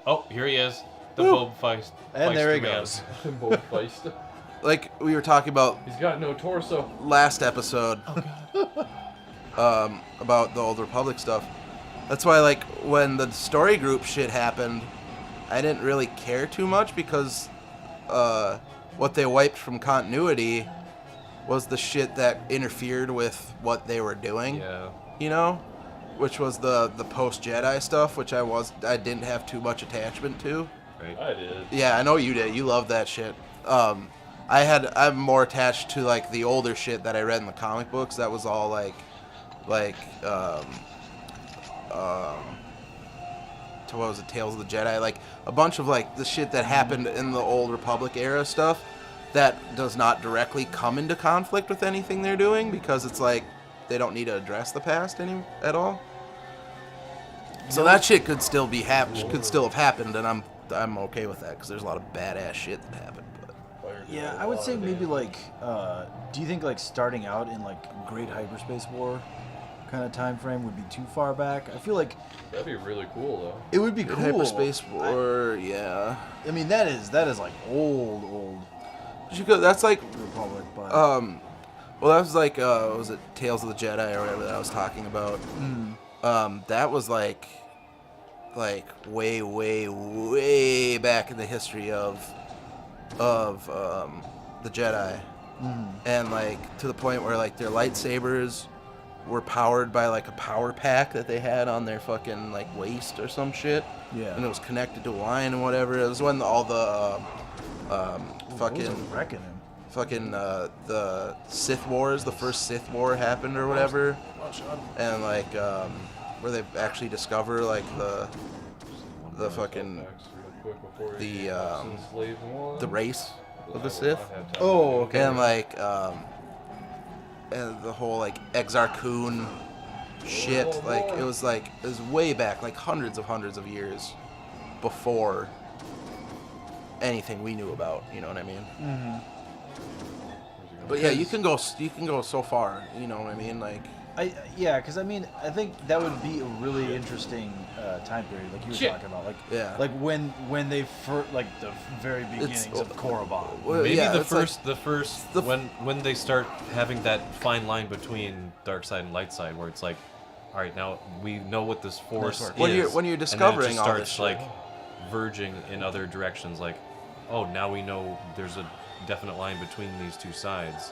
Oh, here he is. The Bob Feist. And there he man. goes. Bob Feist. Like we were talking about He's got no torso. last episode about the Old Republic stuff. That's why, like, when the story group shit happened, I didn't really care too much because what they wiped from continuity was the shit that interfered with what they were doing. Yeah. You know? Which was the post-Jedi stuff, which I didn't have too much attachment to. Right. I did. Yeah, I know you did. You love that shit. I'm more attached to like the older shit that I read in the comic books. That was all to what was it, Tales of the Jedi? Like a bunch of like the shit that happened in the Old Republic era stuff that does not directly come into conflict with anything they're doing because it's like they don't need to address the past at all. So that shit could still have happened, and I'm okay with that because there's a lot of badass shit that happened. But Yeah, I would say maybe like, do you think like starting out in like Great Hyperspace War kind of time frame would be too far back? I feel like That'd be really cool, though. it would be cool. Hyperspace War, yeah. I mean, that is like old That's like, Republic, but well, that was like, was it Tales of the Jedi or whatever that I was talking about? That was like way, way, way back in the history of the Jedi, and like to the point where like their lightsabers were powered by like a power pack that they had on their fucking like waist or some shit. Yeah. And it was connected to a line and whatever. It was when all the the Sith Wars, the first Sith War happened or whatever, and like where they actually discover like the fucking the race of the Sith. Oh, okay. And like and the whole like Exar Kun shit, like it was way back, like hundreds of years before anything we knew about, you know what I mean? Mm-hmm. But yeah, you can go so far, you know what I mean? Like because I mean, I think that would be a really interesting time period, like you were talking about, like like when they like the very beginnings of Korriban. Well, Maybe yeah, the first when they start having that fine line between dark side and light side, where it's like, all right, now we know what this force is. When you're discovering and then it just all starts this like shit. verging in other directions, like, oh, now we know there's a definite line between these two sides.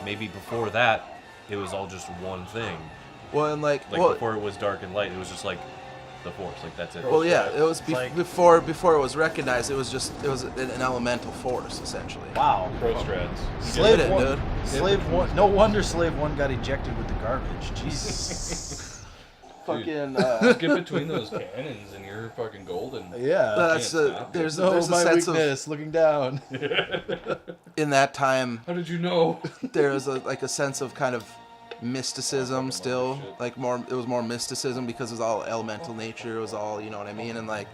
Maybe before that, it was all just one thing. Well, and before it was dark and light, it was just like the force, like that's it. Well, yeah, it was before it was recognized. It was an elemental force essentially. Wow. Pro strats. Slave one, dude. Slave one. No wonder Slave One got ejected with the garbage. Jesus. Fucking. Get between those cannons and you're fucking golden. Yeah. That's there's a sense weakness, looking down. in that time. How did you know? There was a sense of kind of mysticism still, like it was more mysticism because it was all elemental nature. It was all, you know what I mean, and like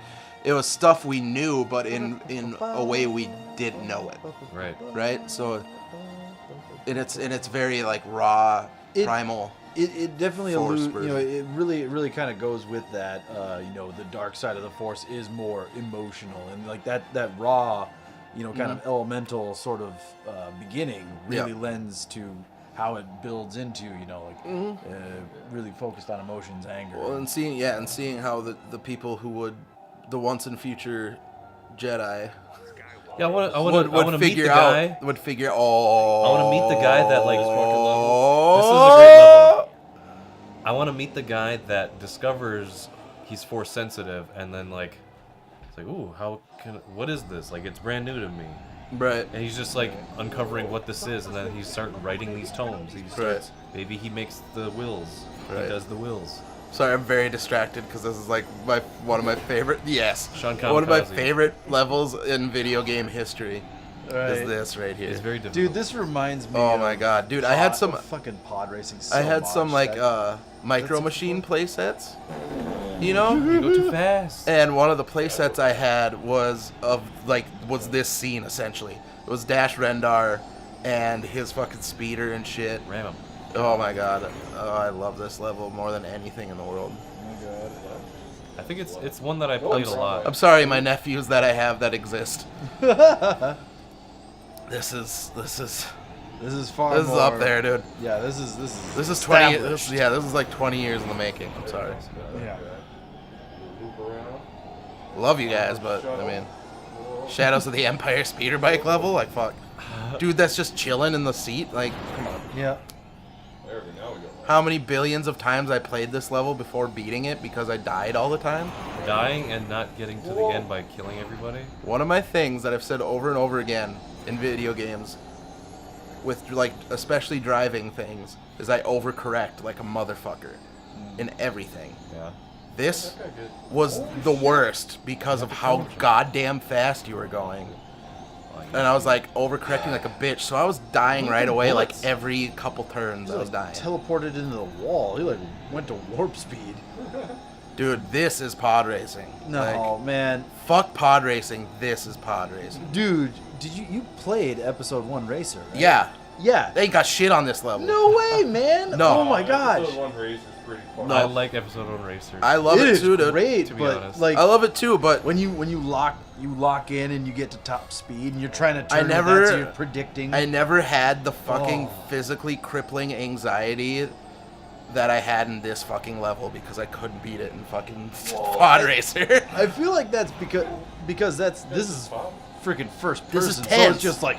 it was stuff we knew, but in a way we didn't know it. Right. So, and it's very like raw, primal. It definitely alludes, version. it really kind of goes with that. The dark side of the Force is more emotional, and like that raw, kind of elemental sort of beginning really lends to how it builds into, really focused on emotions, anger. Well, and seeing how the people who would, the once and future Jedi. Yeah, I want to meet the guy. Would figure. I want to meet the guy that like. This is a great level. I want to meet the guy that discovers he's force sensitive, and then like, it's like, ooh, what is this? Like, it's brand new to me. Right. And he's just like uncovering what this is, and then he starts writing these tomes. Maybe he makes the wills. Right. He does the wills. Sorry, I'm very distracted because this is like one of my favorite. Yes, Sean Kamikaze. One of my favorite levels in video game history is this right here. It's very difficult. Dude, this reminds me. Oh my god, dude! I had some fucking pod racing. I had some like Micro Machine play sets. You know, you go too fast. And one of the play sets I had was this scene essentially. It was Dash Rendar and his fucking speeder and shit. Ram him. Oh my god, I love this level more than anything in the world. Oh my god. I think it's one that I played a lot. I'm sorry, my nephews that I have that exist. This is This is far this is more, up there, dude. Yeah, this is 20. established. This is like 20 years in the making. I'm sorry. Yeah. Loop around. Love you guys, but I mean, Shadows of the Empire speeder bike level, like fuck, dude, that's just chilling in the seat. Like, come on. Yeah. There we go. How many billions of times I played this level before beating it because I died all the time? Dying and not getting to the end by killing everybody. One of my things that I've said over and over again in video games, with like especially driving things, is I overcorrect like a motherfucker in everything. Yeah. This was the worst because of how goddamn fast you were going. And I was like overcorrecting like a bitch, so I was dying right away like every couple turns I was dying. Teleported into the wall. He like went to warp speed. Dude, this is pod racing. No, man. Fuck pod racing, this is pod racing. Dude, did you played episode 1 Racer, right? Yeah, Yeah. they ain't got shit on this level. No way, man. No. Oh my gosh. Episode 1 race is pretty fun. No. I like episode 1 Racer. I love it, is too, dude. great, to be but honest. like I love it too, but when you lock in and you get to top speed and you're trying to turn never- it, so you're predicting. I never had the fucking Oh. physically crippling anxiety that I had in this fucking level because I couldn't beat it in fucking pod racer. I feel like that's because this is freaking first This is person, so tense. it's just like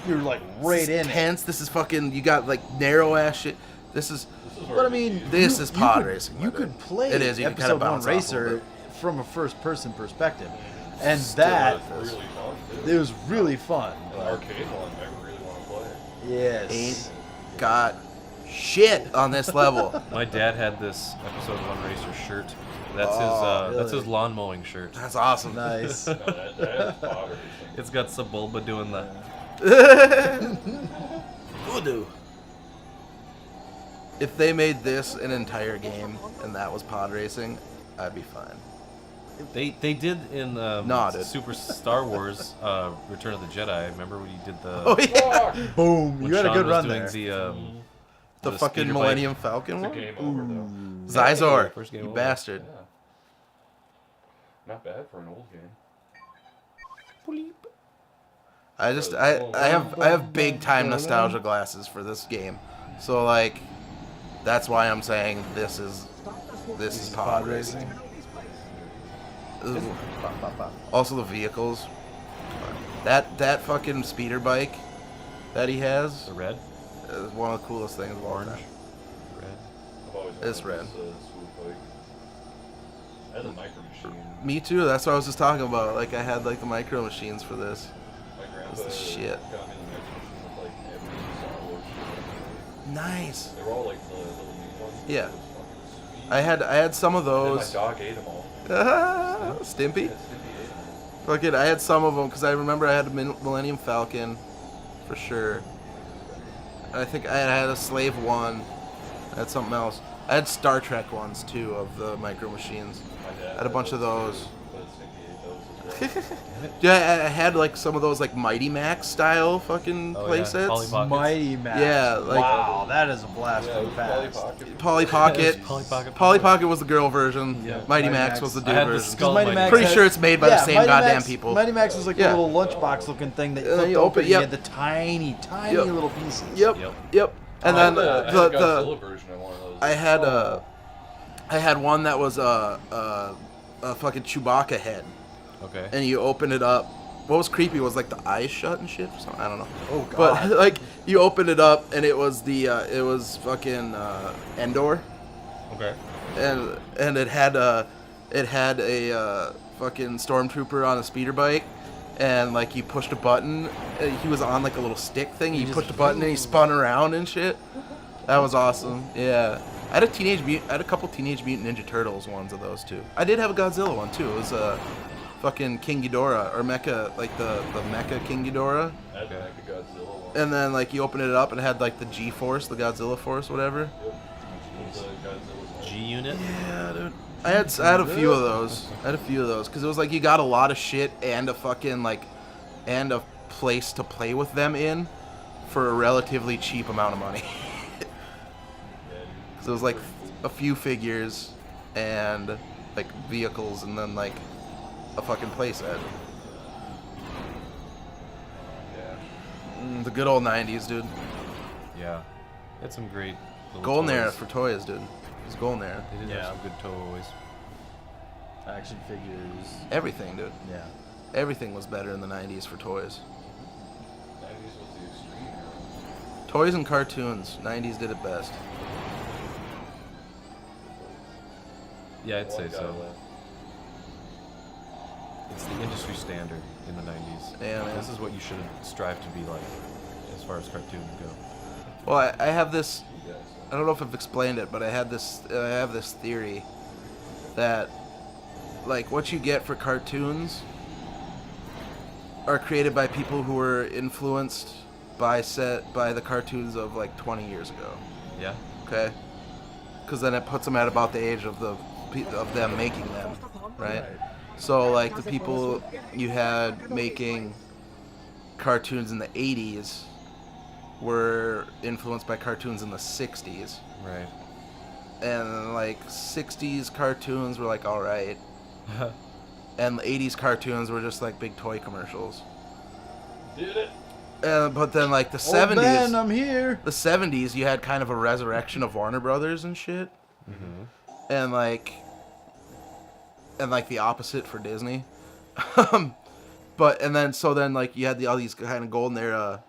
you're like right This is in it. tense. This is fucking. You got like narrow ass shit. This is. But I mean, This you- is you pod could- racing, You my could dude. play It is, you can kinda episode 1 bounce off a little Racer bit. from a first person perspective, and that Really fun, too. it was really fun. An arcade one I really want to play. Yes. Ain't got shit on this level. My dad had this episode 1 Racer shirt. That's Oh, that's really? his lawn mowing shirt. That's awesome. Nice. No, that is pod racing. It's got Sebulba doing the. Voodoo. If they made this an entire game and that was pod racing, I'd be fine. They did in No, dude. Super Star Wars Return of the Jedi. Remember when you did the Oh yeah, Fuck! Boom. when You had a Sean good was run doing there. the fucking speeder Millennium bike. Falcon It's a one. game over, though. Zizor, First game you over. bastard. Yeah. Not bad for an old game. I have big time nostalgia glasses for this game, so like, that's why I'm saying this is pod racing. Also the vehicles, that fucking speeder bike that he has The red, is one of the coolest things of all orange, time. red. I've always It's wanted red. this, swoop bike. I had a micro machine. Me too. That's what I was just talking about. Like I had like the micro machines for this. My grandpa That's the shit. got me the micro machine with like every Star Wars shit. Nice. They were all like the little neat ones. Yeah. It was fucking sweet. I had some of And then those. my dog ate them all. Stimpy. Yeah, Snoopy ate them. Fucking, I had some of them because I remember I had a Millennium Falcon, for sure. I think I had a Slave One. I had something else. I had Star Trek ones too of the micro machines. My dad I had a bunch of those. But Snoopy ate those as well. Yeah, I had like some of those like Mighty Max style fucking Oh, yeah. playsets. Polly Pockets. Mighty Max. Yeah, like- wow, that is a blast Yeah, it from was the Polly past. Pocket. Polly Pocket. Polly Pocket. Polly Pocket was the girl version. Yeah. Mighty Mighty Max Max. was the I dude had the version. skull Mighty Mighty Max Pretty had- sure it's made by the Yeah, same Mighty goddamn Max, people. Mighty Max was like Yeah. a little lunchbox looking thing that you And then flipped you open open- and you yep. had the tiny Yep. little pieces. Yep. Yep. Yep. And I then had a the Godzilla version of one of those. I had one that was a fucking Chewbacca head, Okay. and you open it up. What was creepy was like the eyes shut and shit or something. I don't know. Oh god. But like you open it up and it was fucking Endor, Okay. and it had a fucking stormtrooper on a speeder bike, and like you pushed a button. He was on like a little stick thing. You pushed a button and he spun around and shit. That was awesome. Yeah. I had a couple Teenage Mutant Ninja Turtles ones of those too. I did have a Godzilla one too. It was fucking King Ghidorah or Mecha, like the Mecha King Ghidorah. I had like a Godzilla one. And then like you open it up and it had like the G Force, the Godzilla Force, whatever. Yep. It was a Godzilla one. G unit. Yeah, dude. I had a few of those. Because it was like you got a lot of shit and a fucking like, and a place to play with them in, for a relatively cheap amount of money. Yeah, dude. So it was like a few figures and like vehicles and then like a fucking playset. Yeah. The good old 90s, dude. Yeah. Had some great little Golden era toys. for toys, dude. It was golden era. They did Yeah. have some good toys. Action figures. Everything, dude. Yeah. Everything was better in the 90s for toys. 90s was the extreme era. Toys and cartoons. 90s did it best. Yeah, I'd say One guy so. left. It's the industry standard in the 90s. Yeah, man. This is what you should strive to be like as far as cartoons go. Well, I have this. You guys, I don't know if I've explained it, but I have this theory that, like, what you get for cartoons are created by people who were influenced by the cartoons of like 20 years ago. Yeah? Okay, because then it puts them at about the age of them making them, right? So like the people you had making cartoons in the 80s were influenced by cartoons in the 60s. Right. And like 60s cartoons were like alright. And the 80s cartoons were just like big toy commercials. Did it? But then like the Oh, Ben, 70s, I'm here. the 70s you had kind of a resurrection of Warner Brothers and shit. Mm-hmm. And like the opposite for Disney. But so then like you had all these kind of golden era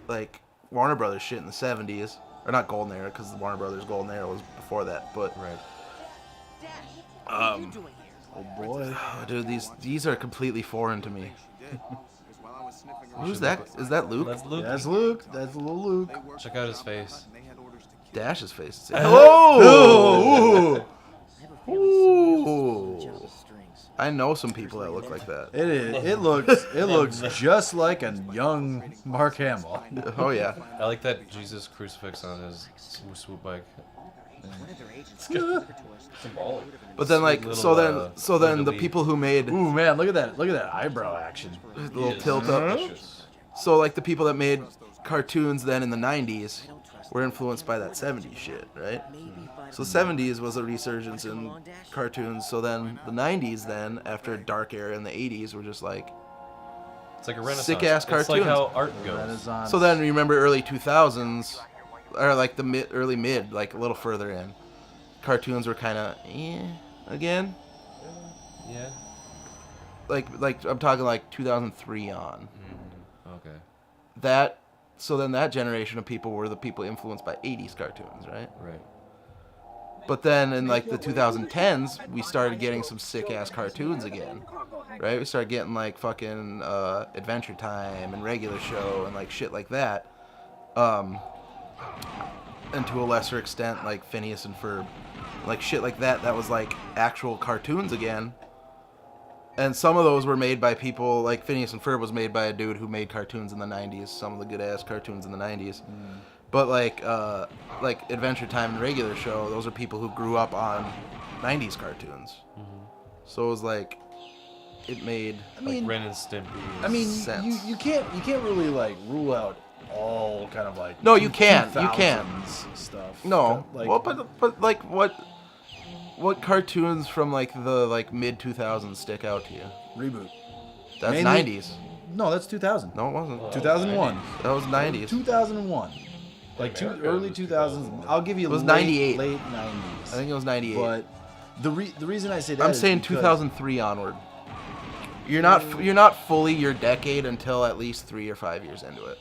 like Warner Brothers shit in the 70s, or not golden era because the Warner Brothers golden era was before that, but Right. Oh boy. oh, dude, these are completely foreign to me. Who's that? Is that Luke? That's Luke. That's Luke. That's little Luke. Check out his face. Dash's face. Oh! Ooh. I know some people that look like that. It is. It looks just like a young Mark Hamill. Oh yeah. I like that Jesus crucifix on his swoop bike. Symbolic. But then like Sweet so little, then so then the fleur-de-lis. people who made Ooh man, look at that! Look at that eyebrow action. a little Yes. tilt up. Delicious. So like the people that made cartoons then in the 90s were influenced by that 70s shit, right? So the 70s was a resurgence in cartoons. So then the 90s then, after a dark era in the 80s, were just like... It's like a renaissance. Sick-ass It's like cartoons. how art goes. Renaissance. So then remember early 2000s, or like the early mid, like a little further in, cartoons were kind of again. Yeah. Like I'm talking like 2003 on. Okay. That so then that generation of people were the people influenced by 80s cartoons, right? Right. But then in like the 2010s, we started getting some sick ass cartoons again, right? We started getting like fucking Adventure Time and Regular Show and like shit like that. And to a lesser extent, like Phineas and Ferb, like shit like that. That was like actual cartoons again. And some of those were made by people like Phineas and Ferb was made by a dude who made cartoons in the 90s. Some of the good ass cartoons in the 90s. But like Adventure Time and Regular Show, those are people who grew up on 90s cartoons. So it was like, it made. I mean, Ren and Stimpy. I mean, sense. you can't really like rule out all kind of like No, you can't. You 2000s can't. stuff. No, like, well, but like what cartoons from like the like mid 2000s stick out to you? reboot. That's Mainly- 90s. No, that's 2000. No, it wasn't. 2001. That was 90s. 2001. Like America early was 2000s. I'll give you It was late, 98. late 90s. I think it was 98. But the reason I say that I'm is saying because 2003 onward. You're not fully your decade until at least 3 or 5 years into it,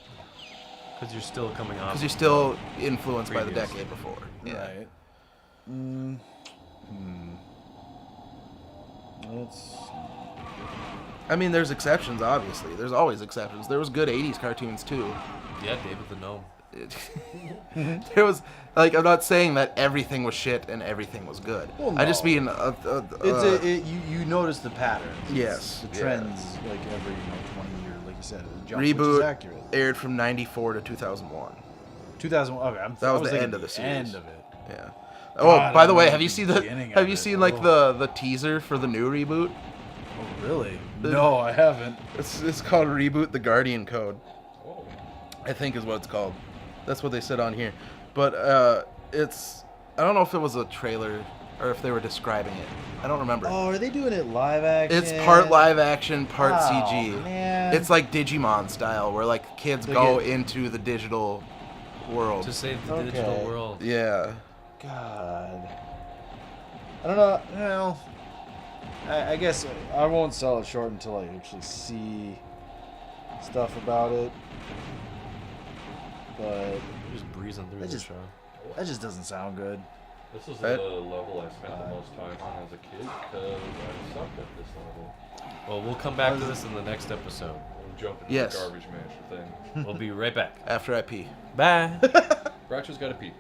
Because you're still coming off. because you're still influenced by the Previous. decade before. Yeah. Right. Let's I mean, there's exceptions, obviously. There's always exceptions. There was good 80s cartoons too. Yeah, David the Gnome. There was like, I'm not saying that everything was shit and everything was good. Well, I just no. mean you notice the patterns. It's Yes, the yeah. trends like every 20 years, like you said. It jumps, which is Reboot accurate. aired from 94 to 2001. 2001. Okay, That I was the thinking end of the series. End of it. Yeah. God, Oh, by I the way, remember have you the seen the beginning have of you it. seen like Oh. the teaser for the new reboot? Oh, really? No, I haven't. It's called Reboot the Guardian Code. Whoa. I think is what it's called. That's what they said on here. But it's I don't know if it was a trailer or if they were describing it. I don't remember. Oh, are they doing it live action? It's part live action, part Oh, CG. man. It's like Digimon style, where like kids They go get- into the digital world. To save the Okay. digital world. Yeah. God. I don't know. Well, I guess I won't sell it short until I actually see stuff about it. But You're just breezing through I the just- show. that just doesn't sound good. This is Fett? the level I spent the most time on as a kid because I sucked at this level. Well, we'll come back to this in the next episode. I'm jumping Yes. the garbage mansion thing. We'll be right back. After I pee. Bye. Groucho's got to pee.